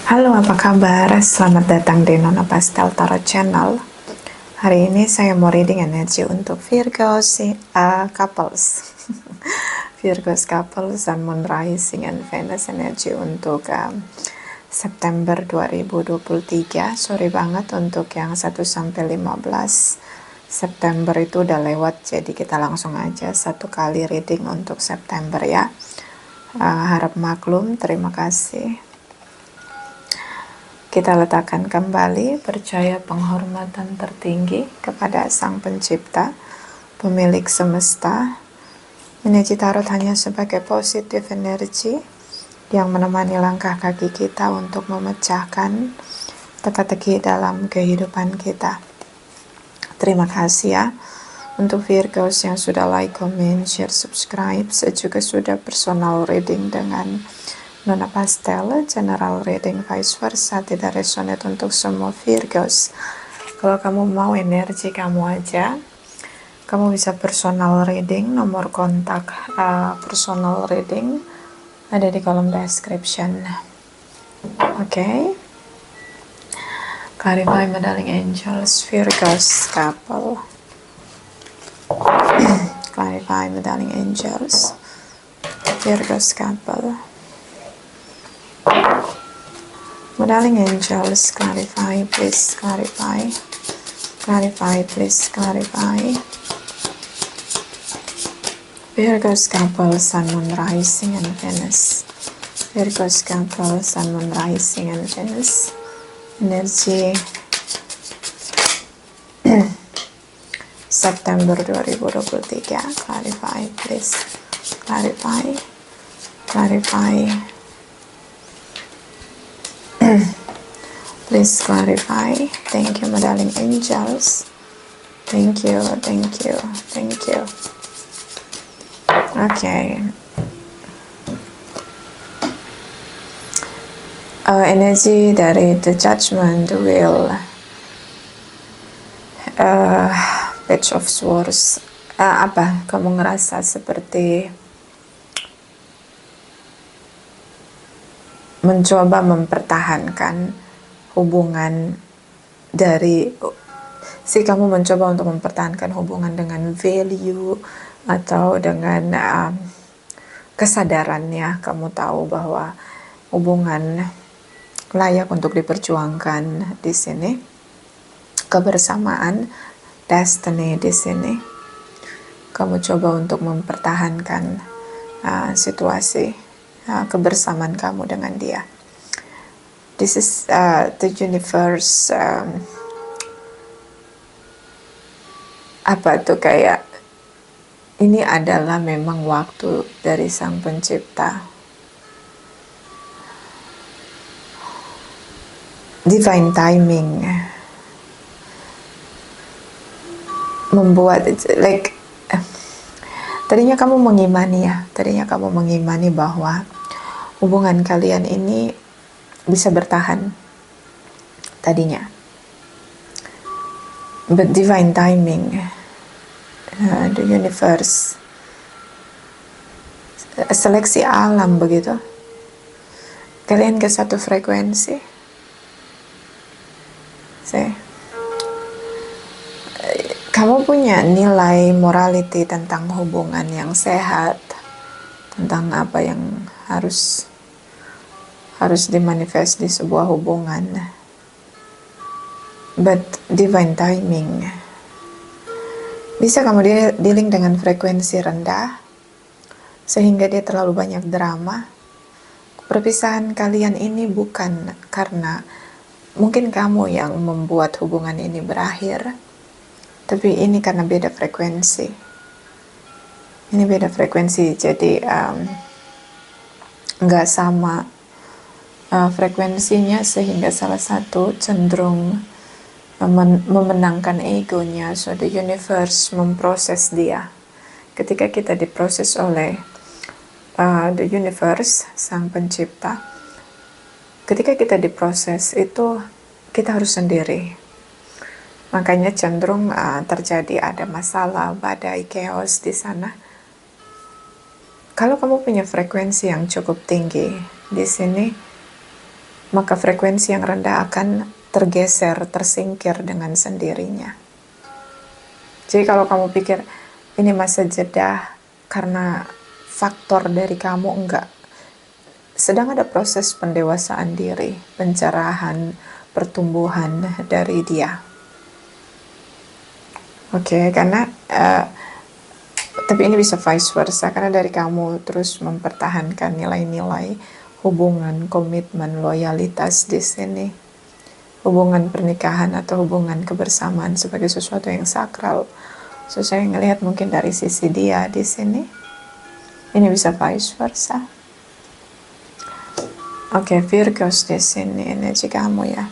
Halo, apa kabar? Selamat datang di Nona Pastel Tarot Channel. Hari ini saya mau reading energi untuk Virgos couples. Virgos couples dan Moon Rising and Venus energi untuk September 2023. Sorry banget untuk yang 1 sampai 15 September itu udah lewat, jadi kita langsung aja satu kali reading untuk September ya. Harap maklum, terima kasih. Kita letakkan kembali percaya penghormatan tertinggi kepada Sang Pencipta, pemilik semesta. Energi tarot hanya sebagai positif energi yang menemani langkah kaki kita untuk memecahkan teka-teki dalam kehidupan kita. Terima kasih ya untuk Virgos yang sudah like, comment, share, subscribe, juga sudah personal reading dengan Nona Pastel, general reading vice versa, tidak resonate untuk semua Virgos. Kalau kamu mau energi kamu aja, kamu bisa personal reading, nomor kontak personal reading ada di kolom description. Okay. Clarify my darling angels, Virgos couple. Clarify my darling angels, Virgos couple. My darling angels, clarify, please clarify. Clarify, please clarify. Virgos couple, Sun, Moon, Rising, and Venus. Virgos couple, Sun, Moon, Rising, and Venus. Energi September 2023. Clarify, please. Clarify. Clarify. Please clarify. Thank you, my darling angels. Thank you, thank you, thank you. Okay. Energi dari The Judgment will Page of Swords. Apa kamu ngerasa seperti mencoba mempertahankan hubungan dari kamu mencoba untuk mempertahankan hubungan dengan value atau dengan kesadarannya, kamu tahu bahwa hubungan layak untuk diperjuangkan di sini, kebersamaan, destiny di sini. Kamu coba untuk mempertahankan situasi kebersamaan kamu dengan dia. This is the universe, kayak ini adalah memang waktu dari Sang Pencipta. Divine timing membuat tadinya kamu mengimani bahwa hubungan kalian ini bisa bertahan tadinya, but divine timing, the universe, seleksi alam begitu, kalian ke satu frekuensi. Kamu punya nilai morality tentang hubungan yang sehat, tentang apa yang harus dimanifest di sebuah hubungan. But divine timing, bisa kamu dealing dengan frekuensi rendah sehingga dia terlalu banyak drama. Perpisahan kalian ini bukan karena mungkin kamu yang membuat hubungan ini berakhir, tapi ini karena beda frekuensi. Ini beda frekuensi, jadi nggak sama frekuensinya, sehingga salah satu cenderung memenangkan egonya. So the universe memproses dia. Ketika kita diproses oleh the universe, Sang Pencipta, ketika kita diproses itu kita harus sendiri. Makanya cenderung terjadi ada masalah, badai, chaos di sana. Kalau kamu punya frekuensi yang cukup tinggi di sini, maka frekuensi yang rendah akan tergeser, tersingkir dengan sendirinya. Jadi kalau kamu pikir ini masa jeda karena faktor dari kamu, enggak. Sedang ada proses pendewasaan diri, pencerahan, pertumbuhan dari dia. Oke, karena tapi ini bisa vice versa, karena dari kamu terus mempertahankan nilai-nilai hubungan, komitmen, loyalitas di sini. Hubungan pernikahan atau hubungan kebersamaan sebagai sesuatu yang sakral. So saya ngelihat mungkin dari sisi dia di sini. Ini bisa vice versa. Oke, Virgos di sini energi kamu ya.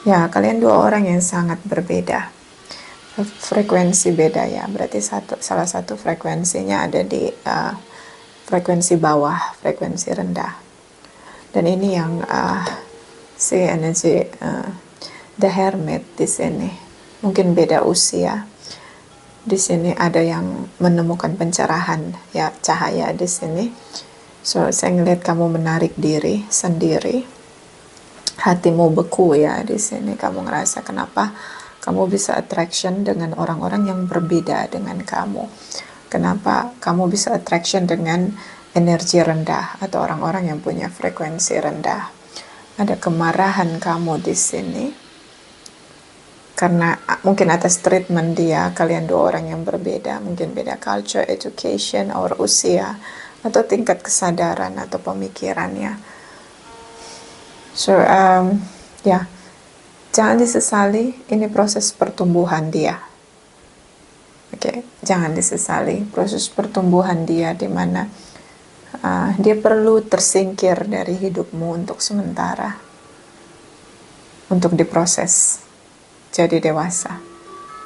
Ya, kalian dua orang yang sangat berbeda. Frekuensi beda ya, berarti salah satu frekuensinya ada di frekuensi bawah, frekuensi rendah. Dan ini yang si energi The Hermit di sini. Mungkin beda usia. Di sini ada yang menemukan pencerahan ya, cahaya di sini. So saya ngelihat kamu menarik diri sendiri. Hatimu beku ya di sini. Kamu ngerasa kenapa kamu bisa attraction dengan orang-orang yang berbeda dengan kamu. Kenapa kamu bisa attraction dengan energi rendah atau orang-orang yang punya frekuensi rendah. Ada kemarahan kamu di sini. Karena mungkin atas treatment dia, kalian dua orang yang berbeda. Mungkin beda culture, education, or usia. Atau tingkat kesadaran atau pemikirannya. So, ya. Jangan disesali, ini proses pertumbuhan dia. Oke, jangan disesali proses pertumbuhan dia, di mana dia perlu tersingkir dari hidupmu untuk sementara, untuk diproses, jadi dewasa,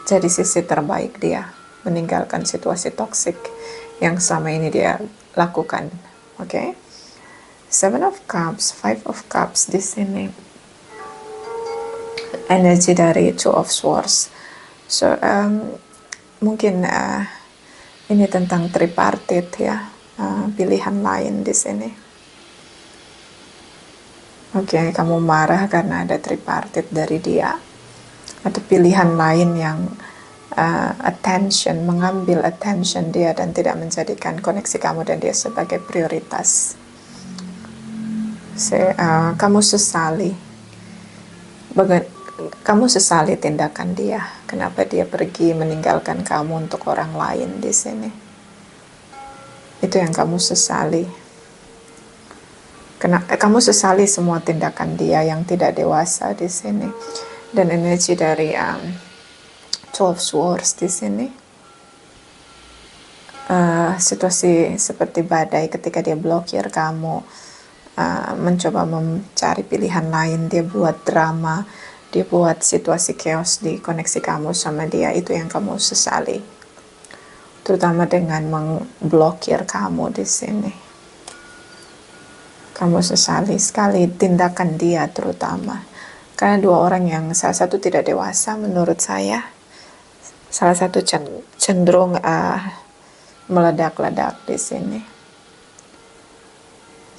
jadi sisi terbaik dia, meninggalkan situasi toksik yang selama ini dia lakukan. Oke, Seven of Cups, Five of Cups di sini. Energi dari Two of Swords. So mungkin ini tentang tripartite ya, pilihan lain di sini. Oke, kamu marah karena ada tripartite dari dia, atau pilihan lain yang mengambil attention dia dan tidak menjadikan koneksi kamu dan dia sebagai prioritas. Kamu sesali tindakan dia. Kenapa dia pergi meninggalkan kamu untuk orang lain di sini? Itu yang kamu sesali. Kamu sesali semua tindakan dia yang tidak dewasa di sini. Dan energi dari Two of Swords di sini. Situasi seperti badai ketika dia blokir kamu, mencoba mencari pilihan lain, dia buat drama, dia buat situasi chaos di koneksi kamu sama dia. Itu yang kamu sesali, terutama dengan memblokir kamu di sini. Kamu sesali sekali tindakan dia, terutama karena dua orang yang salah satu tidak dewasa menurut saya, salah satu cenderung meledak-ledak di sini.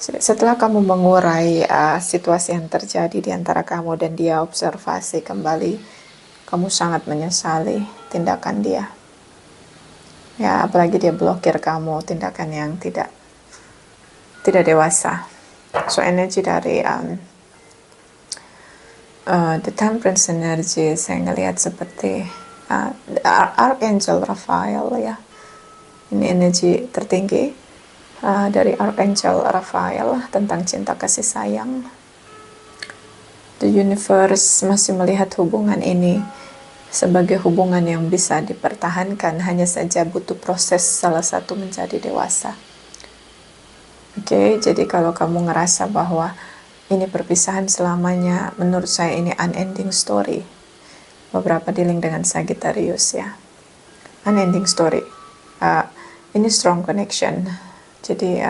Setelah kamu mengurai situasi yang terjadi di antara kamu dan dia, observasi kembali, kamu sangat menyesali tindakan dia. Ya, apalagi dia blokir kamu, tindakan yang tidak dewasa. So, energi dari the Temperance energy, saya ngelihat seperti Archangel Raphael ya. Ini energi tertinggi dari Archangel Raphael tentang cinta kasih sayang. The universe masih melihat hubungan ini sebagai hubungan yang bisa dipertahankan, hanya saja butuh proses salah satu menjadi dewasa. Oke, jadi kalau kamu ngerasa bahwa ini perpisahan selamanya, menurut saya ini unending story. Beberapa dealing dengan Sagittarius ya, unending story. Ini strong connection. Jadi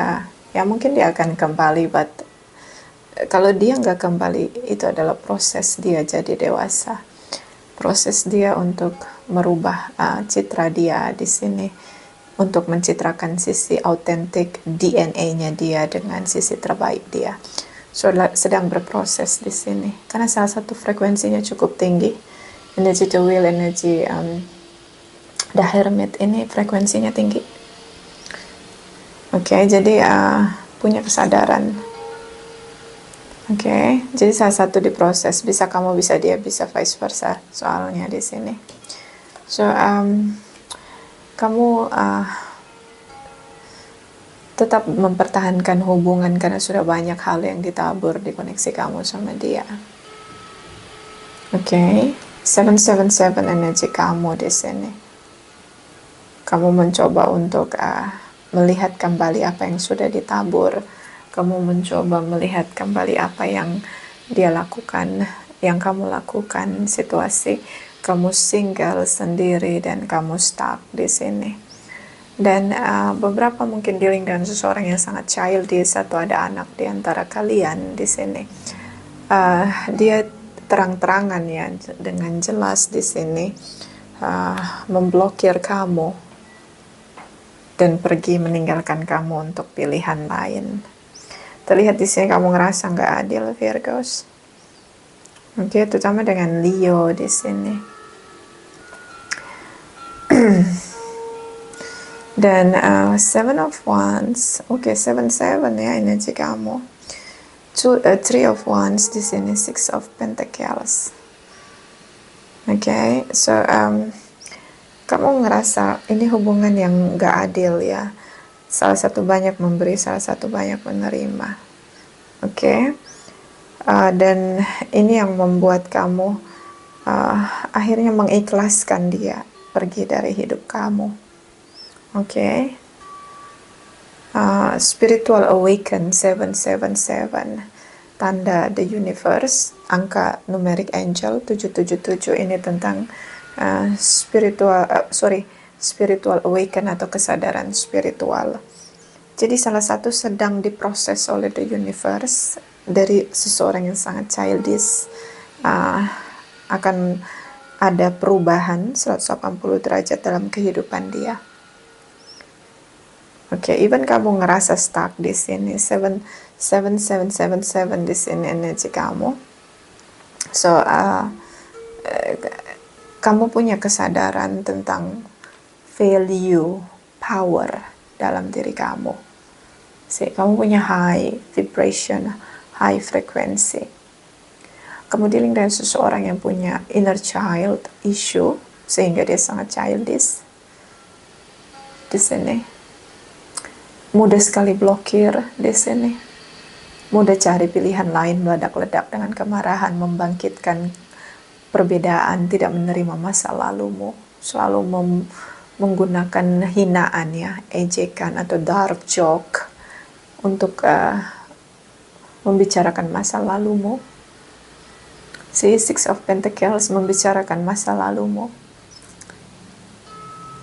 ya mungkin dia akan kembali, but kalau dia nggak kembali, itu adalah proses dia jadi dewasa, proses dia untuk merubah citra dia di sini, untuk mencitrakan sisi autentik DNA-nya dia dengan sisi terbaik dia. So, sedang berproses di sini. Karena salah satu frekuensinya cukup tinggi. Energi the wheel, energi the hermit ini frekuensinya tinggi. Oke, jadi punya kesadaran. Oke, jadi salah satu diproses. Bisa kamu, bisa dia, bisa vice versa. Soalnya di sini. So, kamu tetap mempertahankan hubungan karena sudah banyak hal yang ditabur di koneksi kamu sama dia. Oke, 777 energi kamu di sini. Kamu mencoba untuk melihat kembali apa yang sudah ditabur. Kamu mencoba melihat kembali apa yang dia lakukan, yang kamu lakukan, situasi kamu single sendiri dan kamu stuck di sini. Dan beberapa mungkin dealing dengan seseorang yang sangat childish atau ada anak di antara kalian di sini. Dia terang-terangan ya dengan jelas di sini memblokir kamu dan pergi meninggalkan kamu untuk pilihan lain. Terlihat di sini kamu ngerasa nggak adil, Virgos. Oke, terutama dengan Leo di sini. Dan Seven of Wands, oke, 7-7 ya energi kamu. Three of Wands di sini, Six of Pentacles. Oke, so kamu ngerasa ini hubungan yang gak adil ya. Salah satu banyak memberi, salah satu banyak menerima. Oke, dan ini yang membuat kamu akhirnya mengikhlaskan dia pergi dari hidup kamu. Oke, spiritual awaken 777, tanda the universe, angka numerik angel 777 ini tentang spiritual awaken atau kesadaran spiritual. Jadi salah satu sedang diproses oleh the universe dari seseorang yang sangat childish, akan ada perubahan 180 derajat dalam kehidupan dia. Oke, even kamu ngerasa stuck di sini, 777 di sini energi kamu. So, kamu punya kesadaran tentang value, power dalam diri kamu. Kamu punya high vibration, high frequency. Kamu dealing dengan seseorang yang punya inner child issue, sehingga dia sangat childish di sini. Mudah sekali blokir di sini. Mudah cari pilihan lain, meledak-ledak dengan kemarahan, membangkitkan perbedaan, tidak menerima masa lalumu, selalu menggunakan hinaan ya, ejekan atau dark joke untuk membicarakan masa lalumu. Six of Pentacles membicarakan masa lalumu.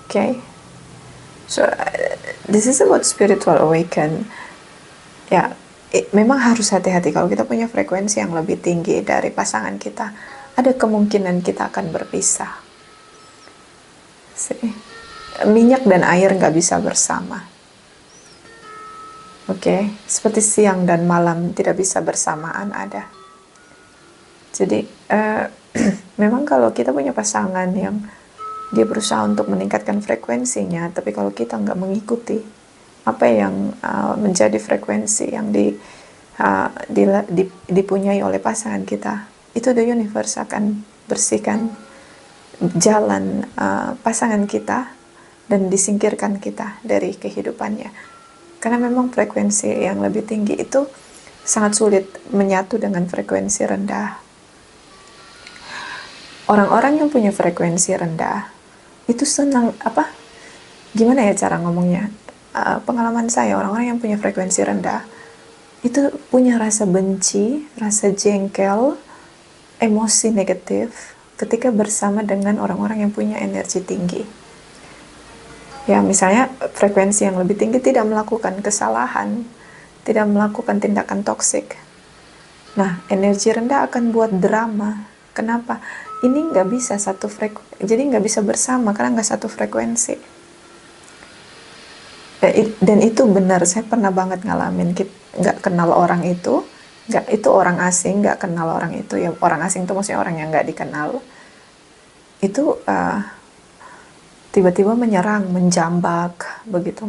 Okay. So, this is about spiritual awaken. Ya, memang harus hati-hati kalau kita punya frekuensi yang lebih tinggi dari pasangan kita. Ada kemungkinan kita akan berpisah. Minyak dan air nggak bisa bersama. Oke, seperti siang dan malam tidak bisa bersamaan ada. Jadi, memang kalau kita punya pasangan yang dia berusaha untuk meningkatkan frekuensinya, tapi kalau kita nggak mengikuti apa yang menjadi frekuensi yang dipunyai oleh pasangan kita, itu the universe akan bersihkan jalan pasangan kita dan disingkirkan kita dari kehidupannya. Karena memang frekuensi yang lebih tinggi itu sangat sulit menyatu dengan frekuensi rendah. Orang-orang yang punya frekuensi rendah itu senang gimana ya cara ngomongnya, pengalaman saya, orang-orang yang punya frekuensi rendah itu punya rasa benci, rasa jengkel, emosi negatif ketika bersama dengan orang-orang yang punya energi tinggi. Ya, misalnya frekuensi yang lebih tinggi tidak melakukan kesalahan, tidak melakukan tindakan toksik. Nah, energi rendah akan buat drama. Kenapa? Ini nggak bisa satu frekuensi, jadi nggak bisa bersama karena nggak satu frekuensi. Dan itu benar, saya pernah banget ngalamin, nggak kenal orang itu, nggak, itu orang asing, nggak kenal orang itu ya. Orang asing itu maksudnya orang yang nggak dikenal, itu tiba-tiba menyerang, menjambak, begitu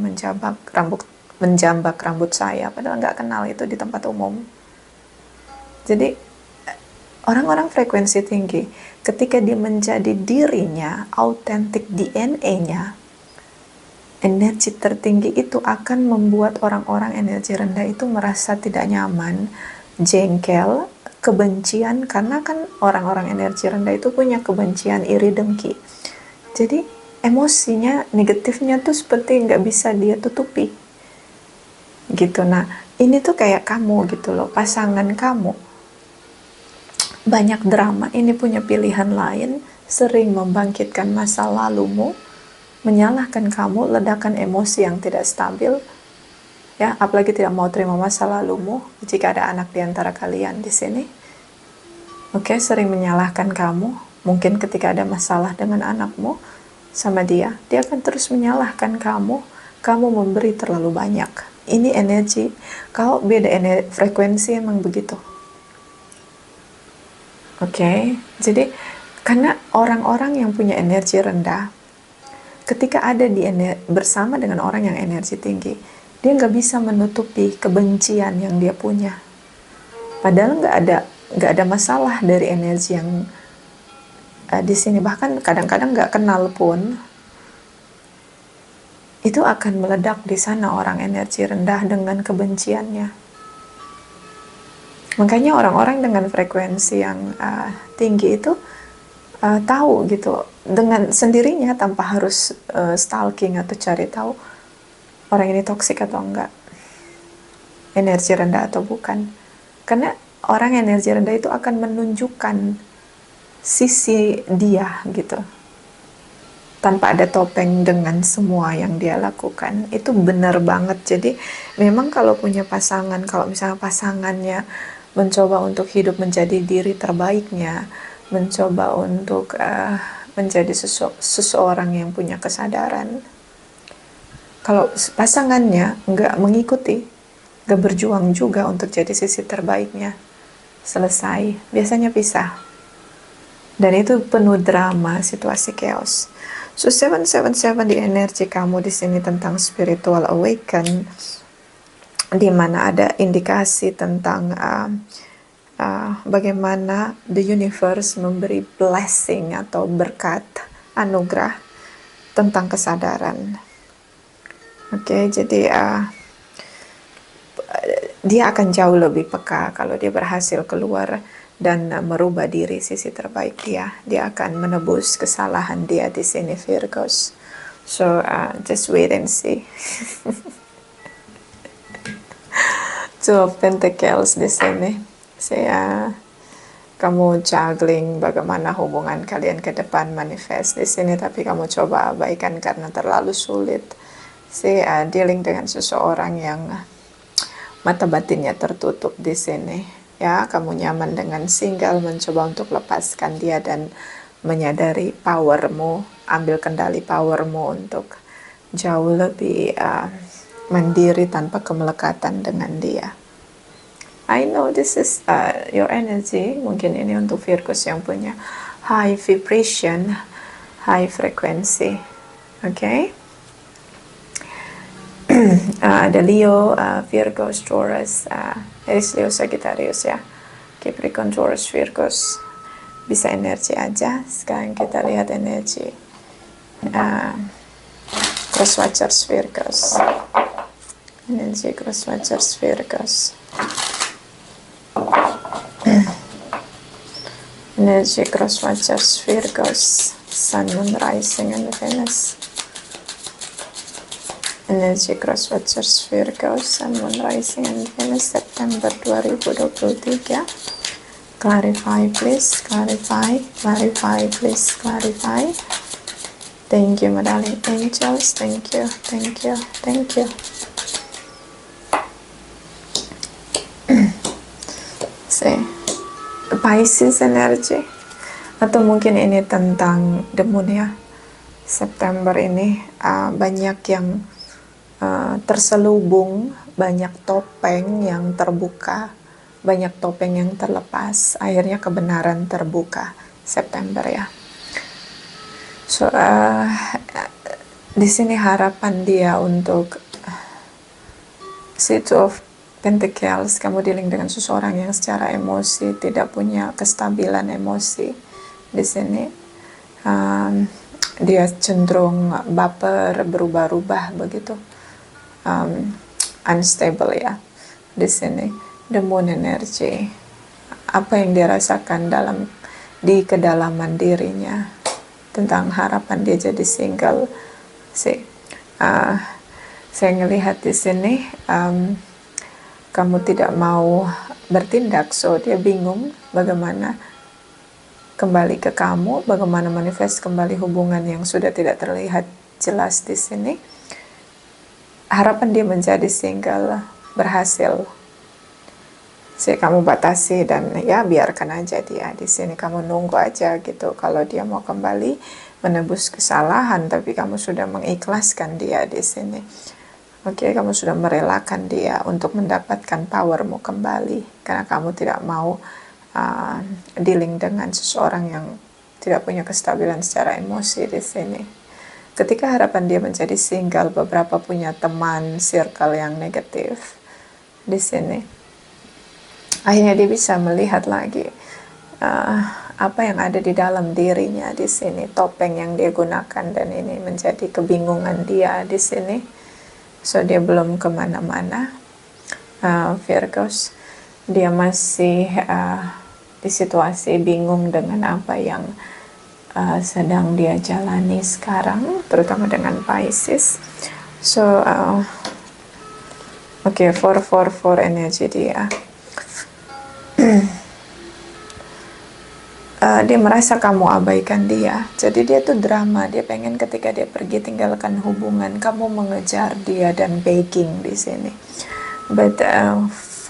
menjambak rambut saya, padahal nggak kenal, itu di tempat umum. Jadi orang-orang frekuensi tinggi, ketika dia menjadi dirinya, autentik DNA-nya, energi tertinggi itu akan membuat orang-orang energi rendah itu merasa tidak nyaman, jengkel, kebencian, karena kan orang-orang energi rendah itu punya kebencian, iri, dengki. Jadi emosinya, negatifnya tuh seperti nggak bisa dia tutupi gitu. Nah, ini tuh kayak kamu gitu loh, pasangan kamu banyak drama, ini punya pilihan lain, sering membangkitkan masa lalumu, menyalahkan kamu, ledakan emosi yang tidak stabil, ya, apalagi tidak mau terima masa lalumu. Jika ada anak di antara kalian di sini, oke, sering menyalahkan kamu. Mungkin ketika ada masalah dengan anakmu sama dia akan terus menyalahkan kamu. Kamu memberi terlalu banyak. Ini energi, kalau beda frekuensi emang begitu. Oke, jadi karena orang-orang yang punya energi rendah, ketika ada bersama dengan orang yang energi tinggi, dia nggak bisa menutupi kebencian yang dia punya. Padahal nggak ada masalah dari energi yang di sini, bahkan kadang-kadang nggak kenal pun, itu akan meledak di sana orang energi rendah dengan kebenciannya. Makanya orang-orang dengan frekuensi yang tinggi itu tahu gitu dengan sendirinya, tanpa harus stalking atau cari tahu orang ini toksik atau enggak, energi rendah atau bukan. Karena orang energi rendah itu akan menunjukkan sisi dia gitu, tanpa ada topeng, dengan semua yang dia lakukan. Itu benar banget. Jadi memang kalau punya pasangan, kalau misalnya pasangannya mencoba untuk hidup menjadi diri terbaiknya, mencoba untuk menjadi seseorang yang punya kesadaran, kalau pasangannya nggak mengikuti, nggak berjuang juga untuk jadi sisi terbaiknya, selesai, biasanya pisah. Dan itu penuh drama, situasi chaos. So 777 di energi kamu di sini tentang spiritual awaken, di mana ada indikasi tentang bagaimana the universe memberi blessing atau berkat, anugerah tentang kesadaran. Oke, jadi dia akan jauh lebih peka kalau dia berhasil keluar dan merubah diri, sisi terbaik dia. Dia akan menebus kesalahan dia di sini, Virgos. So just wait and see. Two of Pentacles di sini. Kamu juggling bagaimana hubungan kalian ke depan, manifest di sini, tapi kamu coba abaikan karena terlalu sulit. Dealing dengan seseorang yang mata batinnya tertutup di sini. Ya, kamu nyaman dengan single, mencoba untuk lepaskan dia dan menyadari powermu, ambil kendali powermu untuk jauh lebih mandiri tanpa kemelekatan dengan dia. I know this is your energy. Mungkin ini untuk Virgos yang punya high vibration, high frequency. Okay? Ada Leo, Virgos, Taurus, Aries, Leo, Sagittarius ya. Capricorn, Taurus, Virgos. Bisa energi aja. Sekarang kita lihat energi Crosswatchers, Virgos. Energi Crosswatchers, Virgos. Energy Crosswatchers, Virgos, Sun, Moon, Rising, and Venus. Energy Crosswatchers, Virgos, Sun, Moon, Rising, and Venus, September 2023. Clarify, please. Clarify, clarify, please. Clarify. Thank you, my darling angels. Thank you, thank you, thank you. Pisces energy, atau mungkin ini tentang the moon ya. September ini banyak yang terselubung, banyak topeng yang terbuka banyak topeng yang terlepas, akhirnya kebenaran terbuka. September ya. So di sini harapan dia untuk Six of Pentacles, kamu dealing dengan seseorang yang secara emosi tidak punya kestabilan emosi. Di sini dia cenderung baper, berubah-ubah begitu, unstable ya. Di sini the moon energy, apa yang dia rasakan di kedalaman dirinya tentang harapan dia jadi single sih. Saya ngelihat di sini kamu tidak mau bertindak, so dia bingung bagaimana kembali ke kamu, bagaimana manifest kembali hubungan yang sudah tidak terlihat jelas di sini. Harapan dia menjadi single berhasil. Kamu batasi dan ya biarkan aja dia di sini, kamu nunggu aja gitu. Kalau dia mau kembali menebus kesalahan, tapi kamu sudah mengikhlaskan dia di sini. Oke, kamu sudah merelakan dia untuk mendapatkan powermu kembali, karena kamu tidak mau dealing dengan seseorang yang tidak punya kestabilan secara emosi di sini. Ketika harapan dia menjadi single, beberapa punya teman circle yang negatif di sini. Akhirnya dia bisa melihat lagi apa yang ada di dalam dirinya di sini, topeng yang dia gunakan, dan ini menjadi kebingungan dia di sini. So dia belum kemana-mana, Virgos. Dia masih di situasi bingung dengan apa yang sedang dia jalani sekarang, terutama dengan Pisces. So oke, 444 energi dia. Dia merasa kamu abaikan dia, jadi dia tuh drama. Dia pengen ketika dia pergi tinggalkan hubungan, kamu mengejar dia dan begging di sini. But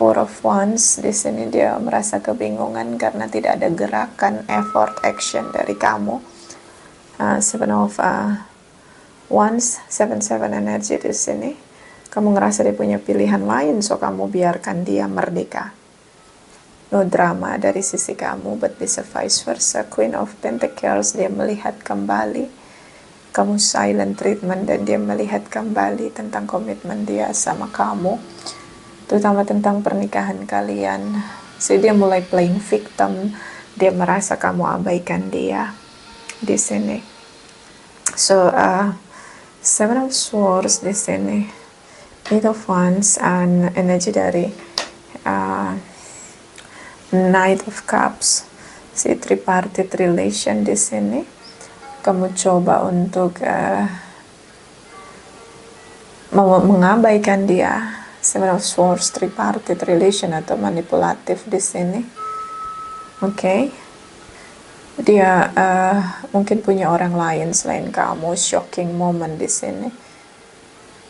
Four of Wands di sini dia merasa kebingungan karena tidak ada gerakan, effort, action dari kamu. Seven of Wands, 7-7 energi di sini. Kamu ngerasa dia punya pilihan lain, so kamu biarkan dia merdeka. No drama dari sisi kamu, but bisa vice versa. Queen of Pentacles, dia melihat kembali. Kamu silent treatment dan dia melihat kembali tentang komitmen dia sama kamu, terutama tentang pernikahan kalian. So dia mulai playing victim, dia merasa kamu abaikan dia di sini. So Seven of Swords di sini, Eight of Wands, and energi dari Knight of Cups, si tripartite relation di sini. Kamu coba untuk mengabaikan dia. Seven of Swords, tripartite relation atau manipulatif di sini. Oke. Dia mungkin punya orang lain selain kamu. Shocking moment di sini.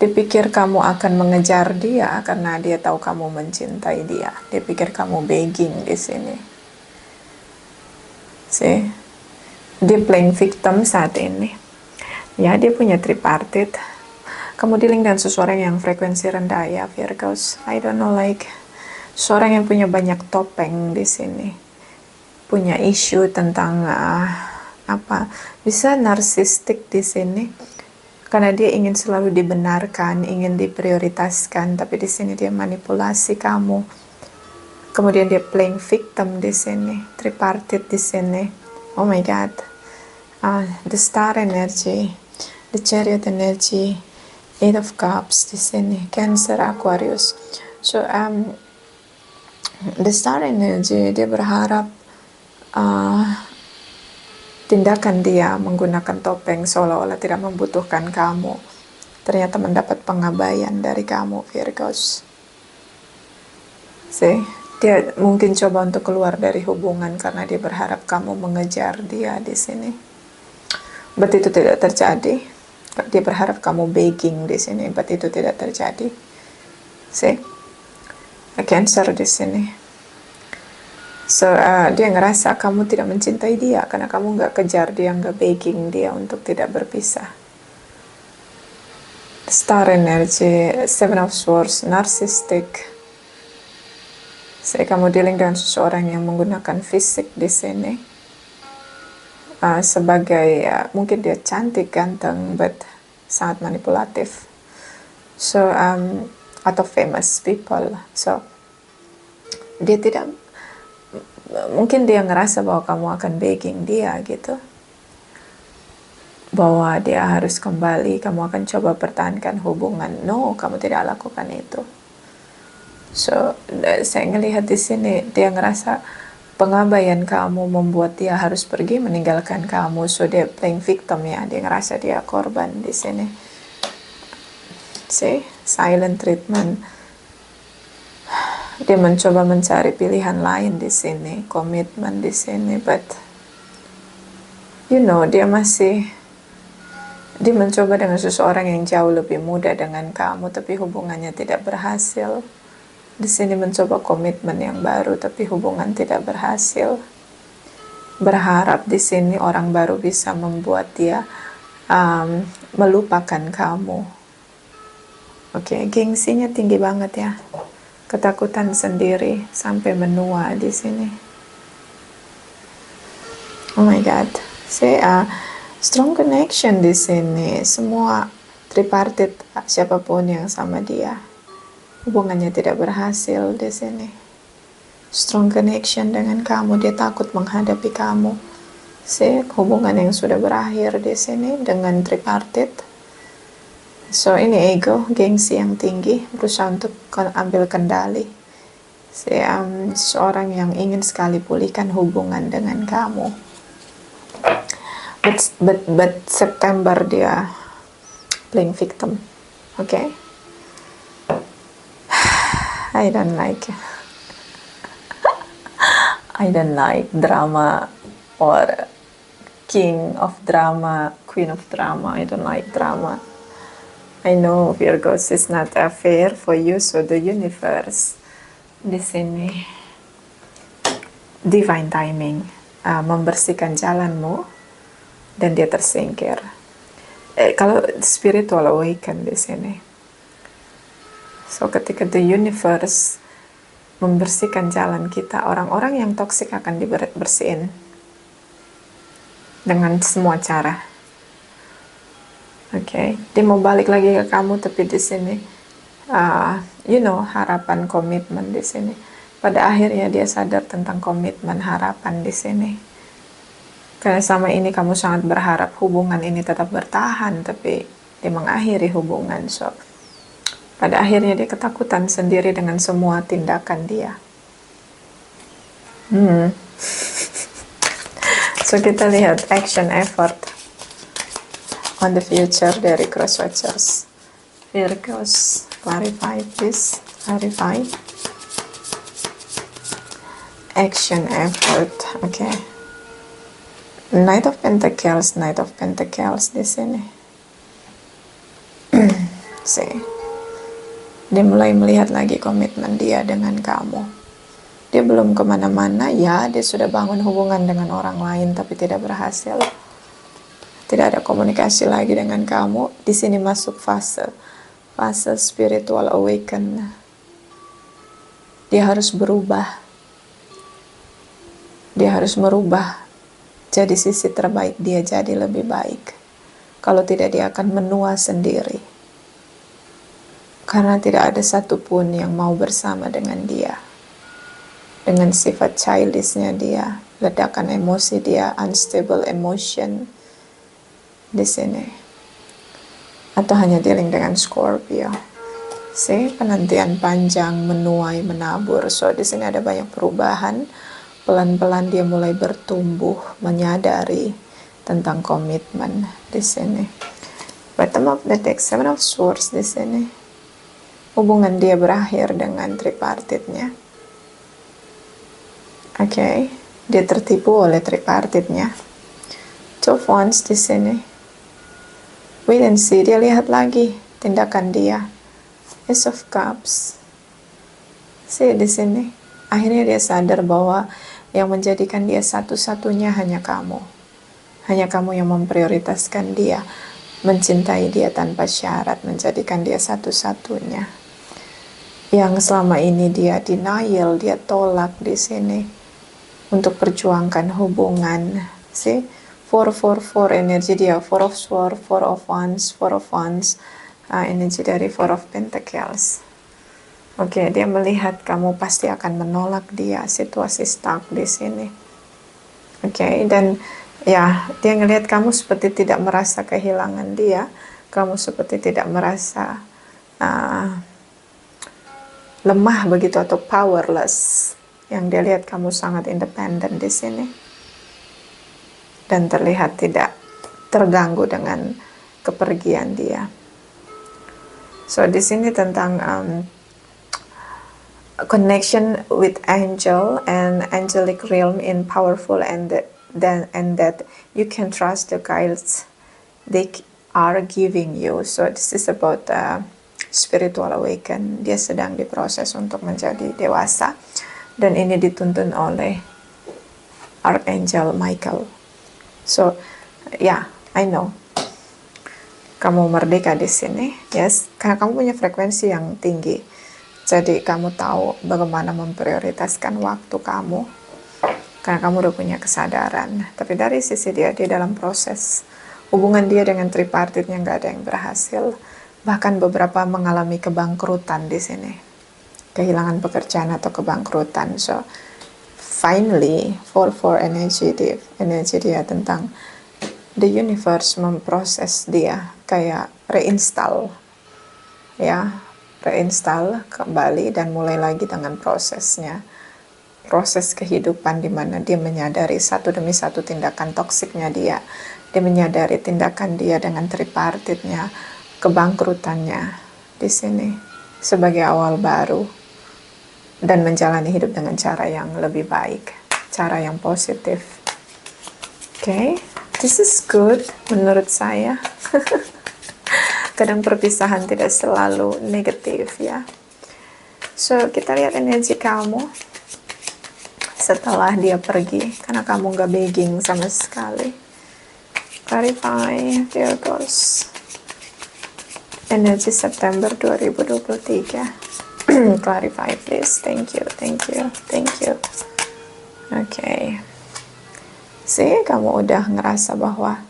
Dipikir kamu akan mengejar dia karena dia tahu kamu mencintai dia. Dia pikir kamu begging di sini. See? Dia playing victim saat ini. Ya, dia punya tripartite. Kamu dealing dengan seseorang yang frekuensi rendah ya, Virgos. I don't know, like seorang yang punya banyak topeng di sini. Punya isu tentang bisa narsistik di sini. Karena dia ingin selalu dibenarkan, ingin diprioritaskan, tapi di sini dia manipulasi kamu. Kemudian dia playing victim di sini, tripartite di sini. Oh my God, the Star energy, the Chariot energy, Eight of Cups di sini, Cancer, Aquarius. So the Star energy, dia berharap tindakan dia menggunakan topeng seolah-olah tidak membutuhkan kamu, ternyata mendapat pengabaian dari kamu, Virgos. Dia mungkin coba untuk keluar dari hubungan karena dia berharap kamu mengejar dia di sini. But itu tidak terjadi. Dia berharap kamu begging di sini, but itu tidak terjadi. Cancer di sini. So dia ngerasa kamu tidak mencintai dia karena kamu nggak kejar dia, nggak begging dia untuk tidak berpisah. Star energy, Seven of Swords, narcissistic. Saya kamu dealing dengan seseorang yang menggunakan fisik di sini. Sebagai mungkin dia cantik, ganteng, but sangat manipulatif. So atau famous people. So dia tidak, mungkin dia ngerasa bahwa kamu akan begging dia gitu, bahwa dia harus kembali, kamu akan coba pertahankan hubungan. No, kamu tidak lakukan itu. So saya ngelihat di sini dia ngerasa pengabaian kamu membuat dia harus pergi meninggalkan kamu. So dia playing victim ya, dia ngerasa dia korban di sini. See, silent treatment. Dia mencoba mencari pilihan lain di sini, komitmen di sini, but dia mencoba dengan seseorang yang jauh lebih muda dengan kamu, tapi hubungannya tidak berhasil. Di sini mencoba komitmen yang baru, tapi hubungan tidak berhasil. Berharap di sini orang baru bisa membuat dia melupakan kamu. Oke, gengsinya tinggi banget ya. Ketakutan sendiri sampai menua di sini. Oh my God, saya strong connection di sini. Semua tripartit, siapapun yang sama dia, hubungannya tidak berhasil di sini. Strong connection dengan kamu, dia takut menghadapi kamu. Hubungan yang sudah berakhir di sini dengan tripartit. So ini ego, gengsi yang tinggi, berusaha untuk ambil kendali. Seorang yang ingin sekali pulihkan hubungan dengan kamu. But September dia playing victim. Okay? I don't like drama or king of drama, queen of drama. I don't like drama. I know Virgos is not fair for you, so the universe di sini divine timing membersihkan jalanmu dan dia tersingkir. Kalau spiritual awaken di sini. So ketika the universe membersihkan jalan kita, orang-orang yang toksik akan dibersihin dengan semua cara. Oke, dia mau balik lagi ke kamu, tapi di sini, harapan, komitmen di sini. Pada akhirnya dia sadar tentang komitmen, harapan di sini. Karena selama ini kamu sangat berharap hubungan ini tetap bertahan, tapi dia mengakhiri hubungan. So pada akhirnya dia ketakutan sendiri dengan semua tindakan dia. So kita lihat action effort on the future dari cross watchers. Virgos, clarify please, clarify. Action effort, okay. Knight of Pentacles di sini. See. Dia mulai melihat lagi komitmen dia dengan kamu. Dia belum kemana-mana, ya, dia sudah bangun hubungan dengan orang lain, tapi tidak berhasil. Tidak ada komunikasi lagi dengan kamu. Di sini masuk fase spiritual awaken. Dia harus berubah. Dia harus merubah. Jadi sisi terbaik dia jadi lebih baik. Kalau tidak, dia akan menua sendiri. Karena tidak ada satupun yang mau bersama dengan dia. Dengan sifat childishnya dia, ledakan emosi dia, unstable emotion di sini. Atau hanya dealing dengan Scorpio. Penantian panjang, menuai, menabur. So di sini ada banyak perubahan. Pelan-pelan dia mulai bertumbuh, menyadari tentang komitmen di sini. Bottom of the deck, Seven of Swords di sini. Hubungan dia berakhir dengan tripartitnya. Oke, dia tertipu oleh tripartitnya. Two of Wands di sini. Wait and see, dia lihat lagi tindakan dia. Ace of Cups. Di sini. Akhirnya dia sadar bahwa yang menjadikan dia satu-satunya hanya kamu. Hanya kamu yang memprioritaskan dia, mencintai dia tanpa syarat, menjadikan dia satu-satunya. yang selama ini dia denial, dia tolak di sini untuk perjuangkan hubungan. See, 444 energi dia, 4 of Swords, 4 of Wands, 4 of Wands, energi dari 4 of Pentacles. Oke, dia melihat kamu pasti akan menolak dia, situasi stuck di sini. Oke, dan ya, dia ngelihat kamu seperti tidak merasa kehilangan dia, kamu seperti tidak merasa lemah begitu atau powerless. Yang dia lihat kamu sangat independen di sini dan terlihat tidak terganggu dengan kepergian dia. So di sini tentang connection with angel and angelic realm in powerful and that you can trust the guides they are giving you. So this is about spiritual awaken. Dia sedang diproses untuk menjadi dewasa dan ini dituntun oleh Archangel Michael. So yeah, I know kamu merdeka di sini, yes, karena kamu punya frekuensi yang tinggi. Jadi kamu tahu bagaimana memprioritaskan waktu kamu, karena kamu udah punya kesadaran. Tapi dari sisi dia dalam proses hubungan dia dengan tripartitnya nggak ada yang berhasil. Bahkan beberapa mengalami kebangkrutan di sini, kehilangan pekerjaan atau kebangkrutan. So finally, for energy dia tentang the universe memproses dia, kayak reinstall, ya, reinstall kembali dan mulai lagi dengan prosesnya, proses kehidupan di mana dia menyadari satu demi satu tindakan toksiknya dia menyadari tindakan dia dengan tripartitnya, kebangkrutannya di sini sebagai awal baru dan menjalani hidup dengan cara yang lebih baik, cara yang positif. Okay, this is good menurut saya. Kadang perpisahan tidak selalu negatif ya. So kita lihat energi kamu setelah dia pergi, karena kamu gak begging sama sekali. Clarify, there goes. Energi September 2023. Clarify please, thank you. Okay. See, kamu udah ngerasa bahwa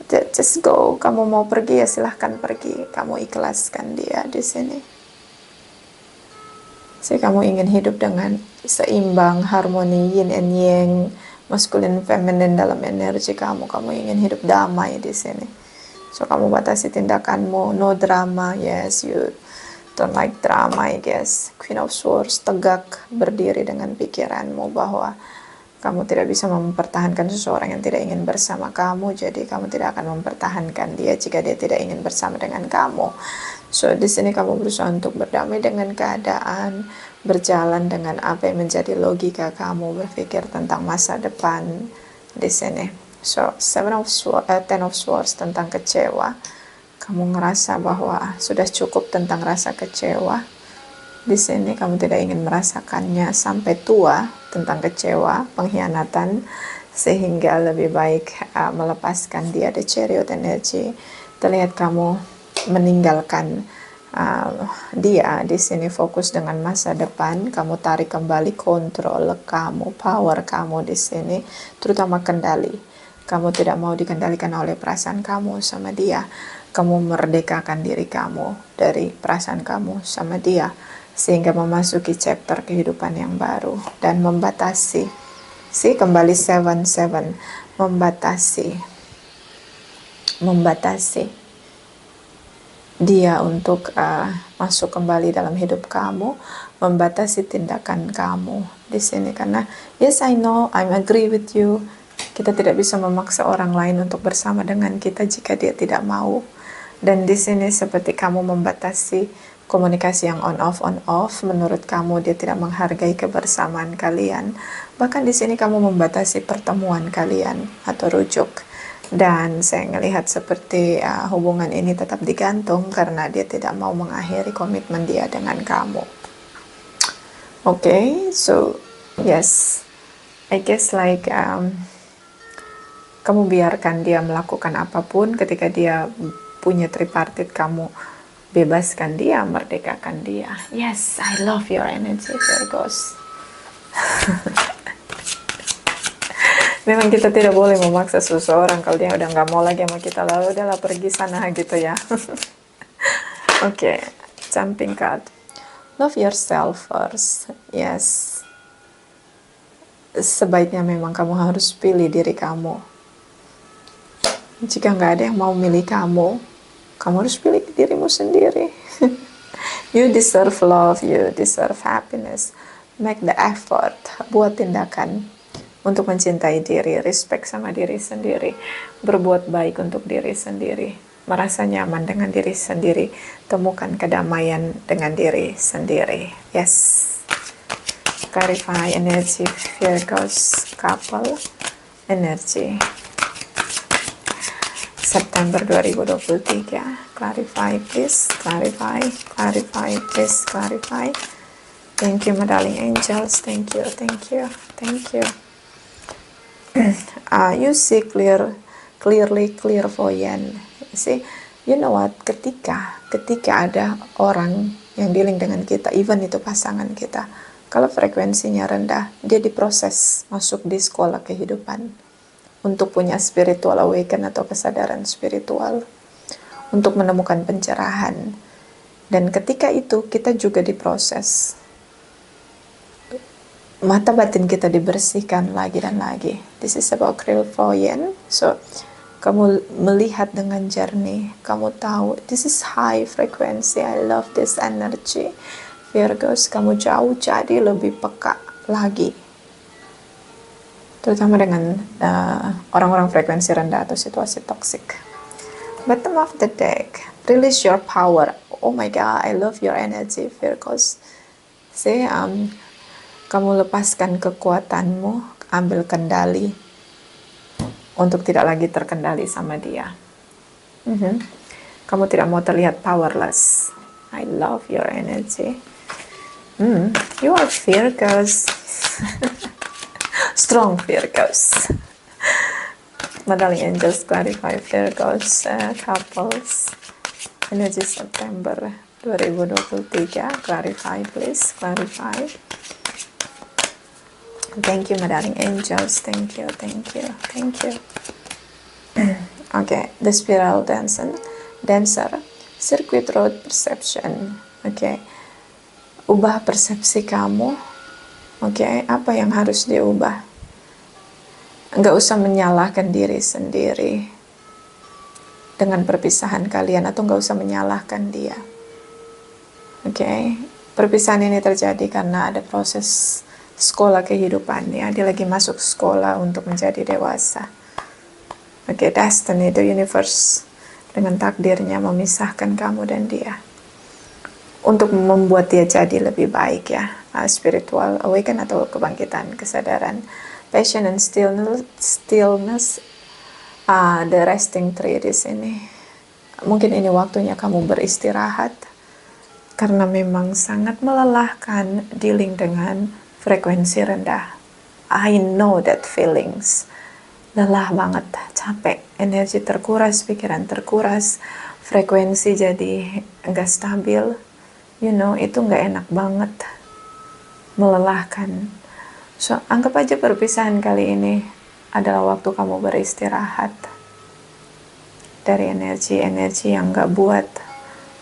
just go, kamu mau pergi ya silahkan pergi, kamu ikhlaskan dia di sini. See, kamu ingin hidup dengan seimbang, harmoni yin and yang, masculine feminine dalam energi kamu ingin hidup damai di sini. So kamu batasi tindakanmu, no drama, yes, you don't like drama, I guess. Queen of Swords, tegak berdiri dengan pikiranmu bahwa kamu tidak bisa mempertahankan seseorang yang tidak ingin bersama kamu, jadi kamu tidak akan mempertahankan dia jika dia tidak ingin bersama dengan kamu. So di sini kamu berusaha untuk berdamai dengan keadaan, berjalan dengan apa yang menjadi logika kamu, berpikir tentang masa depan di sini. So 10 of Swords tentang kecewa. Kamu ngerasa bahwa sudah cukup tentang rasa kecewa. Di sini kamu tidak ingin merasakannya sampai tua, tentang kecewa, pengkhianatan, sehingga lebih baik melepaskan dia. The Chariot energy, terlihat kamu meninggalkan dia di sini, fokus dengan masa depan. Kamu tarik kembali kontrol kamu, power kamu di sini, terutama kendali. Kamu tidak mau dikendalikan oleh perasaan kamu sama dia. Kamu merdekakan diri kamu dari perasaan kamu sama dia, sehingga memasuki chapter kehidupan yang baru dan membatasi. Kembali 7-7, membatasi dia untuk masuk kembali dalam hidup kamu, membatasi tindakan kamu di sini. Karena yes, I know, I agree with you. Kita tidak bisa memaksa orang lain untuk bersama dengan kita jika dia tidak mau. Dan di sini seperti kamu membatasi komunikasi yang on off. Menurut kamu dia tidak menghargai kebersamaan kalian. Bahkan di sini kamu membatasi pertemuan kalian atau rujuk. Dan saya melihat seperti hubungan ini tetap digantung karena dia tidak mau mengakhiri komitmen dia dengan kamu. Okay, so yes, I guess like kamu biarkan dia melakukan apapun. Ketika dia punya tripartit, kamu Bebaskan dia, merdekakan dia. Yes, I love your energy, Virgos. Memang kita tidak boleh memaksa seseorang kalau dia udah nggak mau lagi sama kita, lalu udahlah pergi sana gitu ya. Oke, jumping card. Love yourself first. Yes. Sebaiknya memang kamu harus pilih diri kamu. Jika nggak ada yang mau milih kamu, kamu harus pilih dirimu sendiri. You deserve love, you deserve happiness. Make the effort, buat tindakan untuk mencintai diri, respect sama diri sendiri, berbuat baik untuk diri sendiri, merasa nyaman dengan diri sendiri, temukan kedamaian dengan diri sendiri. Yes. Clarify energy, Virgos couple energy September 2023. Clarify please, clarify, clarify please, clarify. Thank you, my darling angels. Thank you, thank you, thank you. You see clearly, clairvoyant. See, you know what? Ketika ada orang yang dealing dengan kita, even itu pasangan kita, kalau frekuensinya rendah, dia diproses masuk di sekolah kehidupan untuk punya spiritual awaken atau kesadaran spiritual, untuk menemukan pencerahan. Dan ketika itu kita juga diproses, mata batin kita dibersihkan lagi dan lagi. This is about clairvoyant. So, kamu melihat dengan jernih. Kamu tahu, this is high frequency. I love this energy. Virgos, kamu jauh jadi lebih peka lagi. Terutama dengan orang-orang frekuensi rendah atau situasi toxic. Bottom of the deck. Release your power. Oh my God, I love your energy, Virgos. See, kamu lepaskan kekuatanmu, ambil kendali untuk tidak lagi terkendali sama dia. Kamu tidak mau terlihat powerless. I love your energy. You are Virgos. Strong Virgos. My darling angels, clarify Virgos couples energy September 2023. Clarify please, clarify. Thank you, my darling angels. Thank you, thank you, thank you. Okay, the spiral dancer, circuit road perception. Okay, ubah persepsi kamu. Okay, apa yang harus diubah? Nggak usah menyalahkan diri sendiri dengan perpisahan kalian, atau nggak usah menyalahkan dia. Okay, perpisahan ini terjadi karena ada proses sekolah kehidupan ya, dia lagi masuk sekolah untuk menjadi dewasa. Oke, destiny, the universe dengan takdirnya memisahkan kamu dan dia untuk membuat dia jadi lebih baik ya. Spiritual awaken atau kebangkitan kesadaran, passion and stillness, the resting tree di sini. Mungkin ini waktunya kamu beristirahat karena memang sangat melelahkan dealing dengan frekuensi rendah. I know that feelings. Lelah banget, capek, energi terkuras, pikiran terkuras, frekuensi jadi enggak stabil. You know, itu enggak enak banget. Melelahkan. So, anggap aja perpisahan kali ini adalah waktu kamu beristirahat dari energi-energi yang enggak buat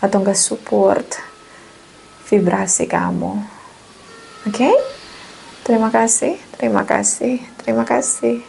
atau enggak support vibrasi kamu. Oke? Terima kasih, terima kasih, terima kasih.